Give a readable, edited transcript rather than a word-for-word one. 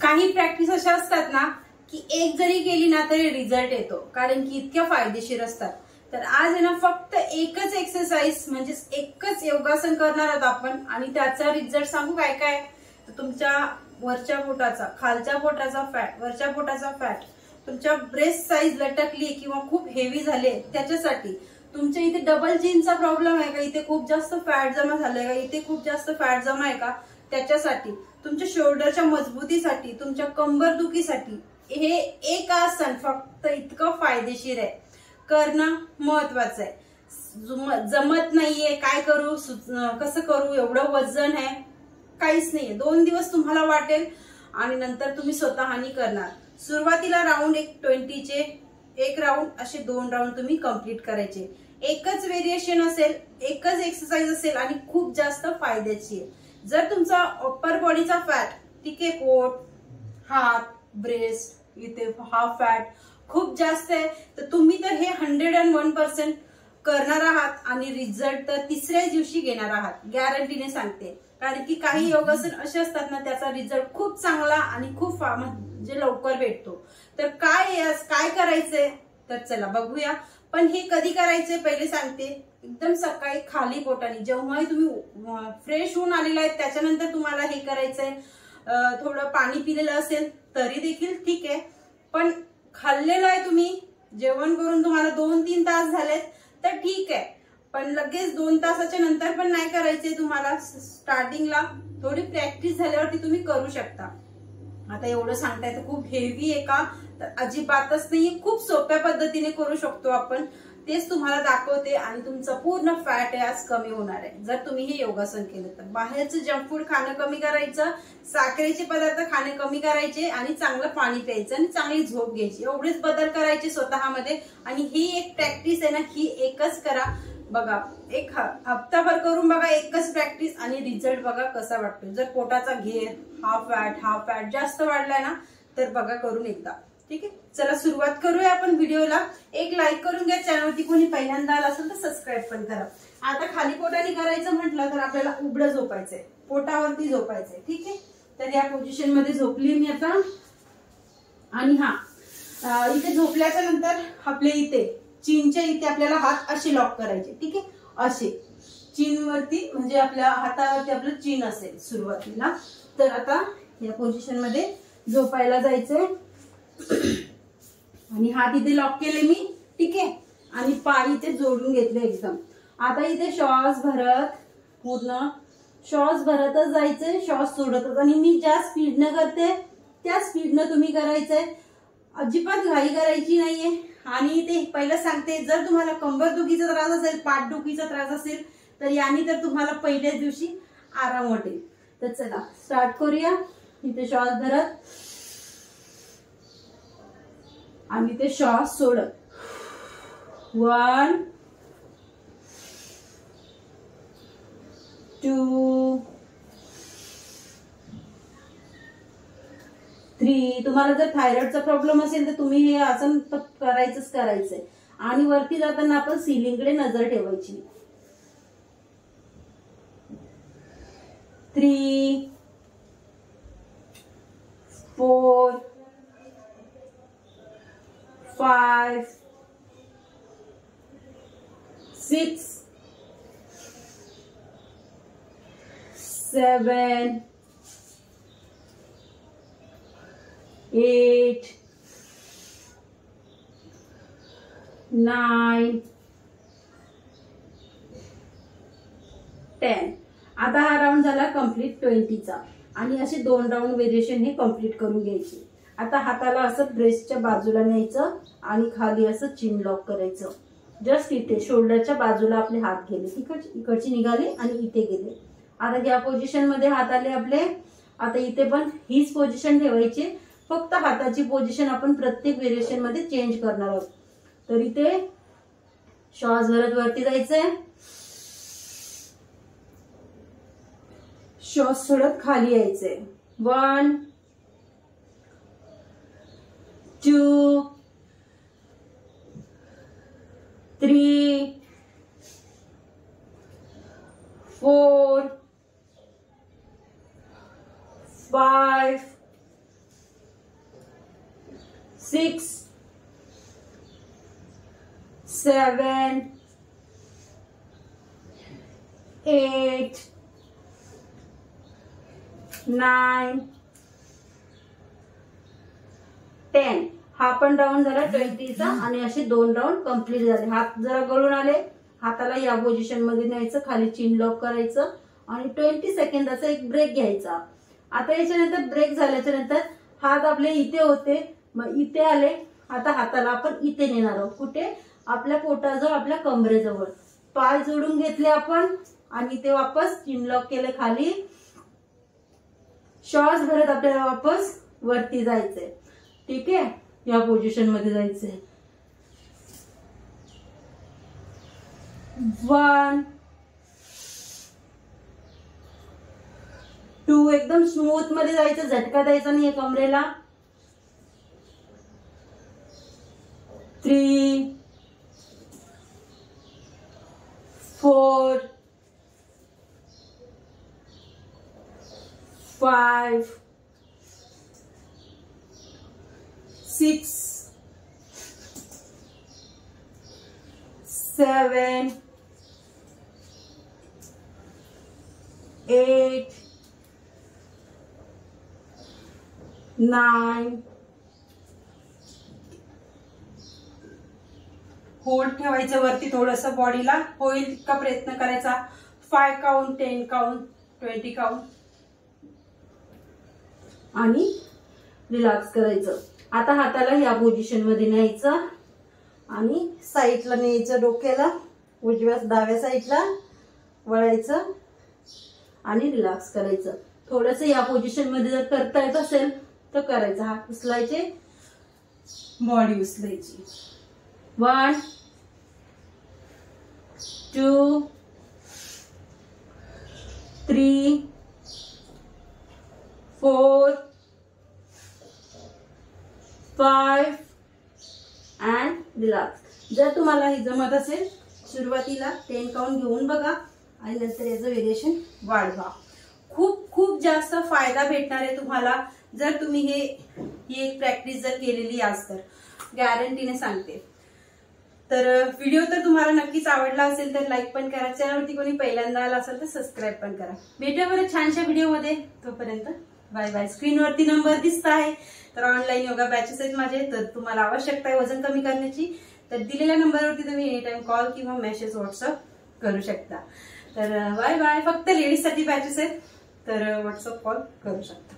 काही प्रॅक्टिस अशा असतात ना की एक जरी केली ना तरी रिझल्ट येतो, कारण की इतक्या फायदेशीर असतात. तर आज आहे ना फक्त एकच एक्सरसाइज म्हणजे एकच योगासन करणार आहोत आपण, आणि त्याचा रिझल्ट सांगू काय काय. तर तुमच्या वरच्या पोटाचा, खालच्या पोटाचा फॅट, वरच्या पोटाचा फॅट, तुमच्या ब्रेस्ट साईज लटकली किंवा खूप हेवी झाले त्याच्यासाठी, तुमच्या इथे डबल चिनचा प्रॉब्लेम आहे का, इथे खूप जास्त फॅट जमा झालंय का, इथे खूप जास्त फॅट जमा आहे का, त्याच्यासाठी, तुमच्या शोल्डरच्या मजबूतीसाठी, तुमच्या कंबर दुखीसाठी हे एक आसन फक्त इतकं फायदेशीर आहे. करणं महत्वाचं आहे. जमत नाहीये, काय करू, कसं करू, एवढं वजन आहे, काहीच नाहीये. 2 दिवस तुम्हाला वाटेल आणि नंतर तुम्ही स्वतःहानी करणार. सुरुवातीला राऊंड 20चे 1 राऊंड, असे 2 राऊंड तुम्ही कंप्लीट करायचे. एकच व्हेरिएशन असेल, एकच एक्सरसाइज असेल आणि खूप जास्त फायद्याची आहे. जर तुमचा अप्पर बॉडीचा फॅट, ठीक आहे, पोट, हात, ब्रेस्ट, इथे हा फॅट खूप जास्त आहे, तर तुम्ही तर हे 101% करणार आहात आणि रिझल्ट तर तिसऱ्याच दिवशी घेणार आहात, गॅरंटीने सांगते. कारण की काही योगासन असे असतात ना त्याचा रिझल्ट खूप चांगला आणि खूप म्हणजे लवकर भेटतो. तर काय करायचंय, तर चला बघूया. पण हे कधी करायचंय पहिले सांगते. एकदम सकाळी खाली पोटाने, जेव्हा तुम्ही फ्रेश होऊन आलेला आहे त्याच्यानंतर तुम्हाला हे करायचंय. थोडं पाणी पिलेलं असेल तरी देखील ठीक आहे, पण खाल्लेलं आहे तुम्ही, जेवण करून तुम्हाला 2-3 तास झालेत तर ठीक आहे, पण लगेच 2 तासाच्या नंतर पण नाही करायचे तुम्हाला. स्टार्टिंगला थोडी प्रॅक्टिस झाल्यावरती तुम्ही करू शकता. आता एवढं सांगताय तर खूप हेवी आहे का, तर अजिबातच नाही, खूप सोप्या पद्धतीने करू शकतो आपण. तेच तुम्हाला दाखवते आणि तुमचं पूर्ण फॅट आज कमी होणार आहे जर तुम्ही हे योगासन केलं तर. बाहेरचं जंक फूड खाणं कमी करायचं, साखरेचे पदार्थ खाणे कमी करायचे आणि चांगलं पाणी प्यायचं आणि चांगली झोप घ्यायची. एवढेच बदल करायचे स्वतःमध्ये. आणि ही एक प्रॅक्टिस आहे ना, ही एकच करा बघा, एक हप्ताभर करून बघा एकच प्रॅक्टिस आणि रिझल्ट बघा कसा वाटतो. जर पोटाचा घेर, हा फॅट जास्त वाढलाय ना तर बघा करून एकदा, ठीक आहे. चला सुरुवात करूया आपण व्हिडिओला. एक लाईक करून घ्या, चॅनलवरती कोणी पहिल्यांदा आला असेल तर सबस्क्राईब पण करा. आता खाली पोटाने करायचं म्हटलं तर आपल्याला उघडं झोपायचंय, पोटावरती झोपायचंय, ठीक आहे. तर या पोझिशन मध्ये झोपली मी आता. आणि इथे झोपल्याच्या नंतर आपले इथे चीनच्या इथे आपल्याला हात असे लॉक करायचे, ठीक आहे, असे चीनवरती, म्हणजे आपल्या हातावरती आपलं चीन असेल सुरुवातीला. तर आता या पोझिशन मध्ये झोपायला जायचंय आणि हात इथे लॉक केले मी, ठीक आहे, आणि पाय इथे जोडून घेतले एकदम. आता इथे श्वास भरत, पूर्ण श्वास भरतच जायचंय, श्वास सोडतच. आणि मी ज्या स्पीडनं करते त्या स्पीडनं तुम्ही करायचंय, अजिबात घाई करायची नाहीये. आणि इथे पहिलं सांगते, जर तुम्हाला कंबर दुखीचा त्रास असेल, पाठ दुखीचा त्रास असेल तर याने तर तुम्हाला पहिल्याच दिवशी आराम वाटेल. तर चला स्टार्ट करूया. इथे श्वास धरत आणि ते श्वास सोडत. 1 2 3. तुम्हाला जर थायरॉइडचा प्रॉब्लेम असेल तर तुम्ही हे आसन करायचंय. आणि वरती जाताना आपण सिलिंगकडे नजर ठेवायची. 3 4 5 6 7 8 9 10. आता हा राऊंड झाला कंप्लीट 20चा. आणि असे 2 राऊंड व्हेरिएशन हे कंप्लीट करून घ्यायचे. आता हाताला असं ब्रेस्टच्या बाजूला न्यायचं आणि खाली असं चिन लॉक करायचं. जस्ट इथे शोल्डरच्या बाजूला आपले हात गेले, इकडचे निघाले आणि इथे गेले. आता या पोझिशन मध्ये हात आले आपले. आता इथे पण हीच पोझिशन ठेवायची, फक्त हाताची पोझिशन आपण प्रत्येक व्हेरिएशन मध्ये चेंज करणार आहोत. तर इथे श्वास भरत वरती जायचंय, श्वास सोडत खाली यायचंय. 1 2 3 4 5 6 7 8 9 10. हा पण राऊंड झाला 20चा आणि असे 2 राऊंड कंप्लीट झाले. हात जरा गळून आले, हाताला या पोझिशन मध्ये न्यायचं, खाली चिन लॉक करायचं आणि 20 सेकंदाचा एक ब्रेक घ्यायचा. आता याच्यानंतर ब्रेक झाल्याच्या नंतर हात आपले इथे होते, मग इथे आले. आता हाताला आपण इथे नेणार आहोत. कुठे? आपल्या पोटाजवळ, आपल्या कमरेजवळ. पाय जोडून घेतले आपण आणि ते वापस चिन लॉक केले खाली. श्वास भरत आपल्याला वापस वरती जायचंय. ठीक आहे, या पोझिशन मध्ये जायचंय. 1 2 एकदम स्मूथ मध्ये जायचं, झटका द्यायचा नाही कमरेला. 3 4 5 6 7 8 9 होल्ड ठेवायचं वरती, थोडंसं बॉडीला होईल इतका प्रयत्न करायचा. 5 काउंट, 10 काउंट, 20 काउंट आणि रिलॅक्स करायचं. आता हाताला या पोझिशन मध्ये न्यायचं आणि साईडला न्यायचं, डोक्याला उजव्या डाव्या साईडला वळायचं आणि रिलॅक्स करायचं. थोडंसं या पोझिशन मध्ये जर करता येत असेल तर करायचं. हात उचलायचे, बॉडी उचलायची. 1 2 3 4 5 and relax. जर तुम्हाला हे जमत असेल सुरुवातीला 10 काउंट घेऊन बघा आणि नंतर याचं व्हेरिएशन वाढवा. खूप खूप जास्त फायदा भेटणार आहे तुम्हाला जर तुम्ही ही एक प्रॅक्टिस जर केलेली आज तर, गॅरंटीने सांगते. तर व्हिडिओ तर तुम्हाला नक्कीच आवडला असेल तर लाईक पण करा. चॅनलवरती कोणी पहिल्यांदा आला असेल तर सबस्क्राईब पण करा. भेटूया बरं छानशा व्हिडिओमध्ये. तोपर्यंत बाय बाय. स्क्रीनवरती नंबर दिसत आहे, तर ऑनलाईन योगा बॅचेस आहेत माझे. तर तुम्हाला आवश्यकता आहे वजन कमी करण्याची, तर दिलेल्या नंबरवरती तुम्ही एनी टाइम कॉल किंवा मेसेज व्हॉट्सअप करू शकता. तर बाय बाय. फक्त लेडीजसाठी बॅचेस आहेत, तर व्हॉट्सअप कॉल करू शकता.